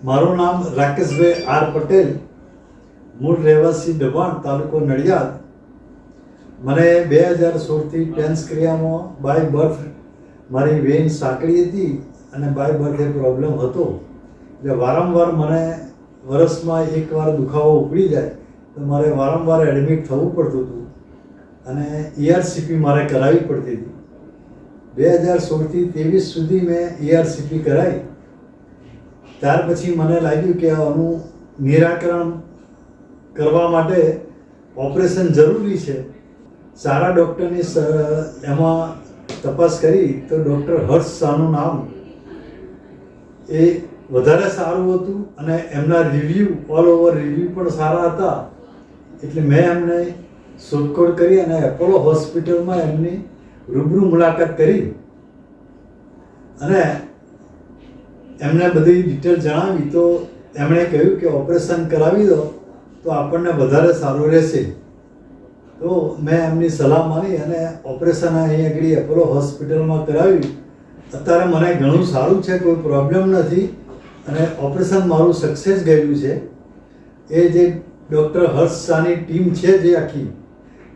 મારું નામ રાકેશભાઈ આર પટેલ, મૂળ રહેવાસી દબાણ, તાલુકો નડિયાદ. મને 2016થી પેન્સક્રિયામાં બાય બર્થ મારી વેઇન સાંકડી હતી અને બાય બર્થ એ પ્રોબ્લેમ હતો. એટલે વારંવાર મને વર્ષમાં એકવાર દુખાવો ઉપડી જાય તો મારે વારંવાર એડમિટ થવું પડતું હતું અને ERCP મારે કરાવવી પડતી હતી. 2016થી 23 સુધી મેં ERCP કરાવી. ત્યાર પછી મને લાગ્યું કે આનું નિરાકરણ કરવા માટે ઓપરેશન જરૂરી છે. સારા ડૉક્ટરની એમાં તપાસ કરી તો ડૉક્ટર હર્ષ શાહનું નામ એ વધારે સારું હતું અને એમના રિવ્યૂ ઓલ ઓવર રિવ્યૂ પણ સારા હતા. એટલે મેં એમને શોધખોળ કરી અને એપોલો હોસ્પિટલમાં એમની રૂબરૂ મુલાકાત કરી અને એમને બધી ડિટેલ જણાવી તો એમણે કહ્યું કે ઓપરેશન કરાવી દો તો આપણને વધારે સારું રહેશે. તો મેં એમની સલાહ માની અને ઓપરેશન અહીં આગળ એપોલો હોસ્પિટલમાં કરાવ્યું. અત્યારે મને ઘણું સારું છે, કોઈ પ્રોબ્લેમ નથી અને ઓપરેશન મારું સક્સેસ ગયેલું છે. એ જે ડૉક્ટર હર્ષ શાહની ટીમ છે જે આખી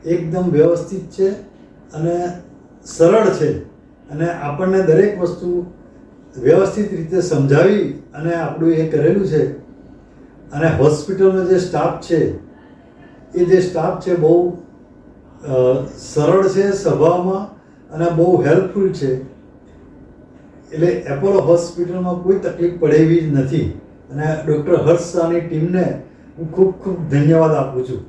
એકદમ વ્યવસ્થિત છે અને સરળ છે અને આપણને દરેક વસ્તુ વ્યવસ્થિત રીતે સમજાવી અને આપણું એ કરેલું છે. અને હોસ્પિટલનો જે સ્ટાફ છે એ જે સ્ટાફ છે બહુ સરળ છે સ્વભાવમાં અને બહુ હેલ્પફુલ છે. એટલે એપોલો હોસ્પિટલમાં કોઈ તકલીફ પડે એવી જ નથી અને ડૉક્ટર હર્ષ શાહની ટીમને હું ખૂબ ખૂબ ધન્યવાદ આપું છું.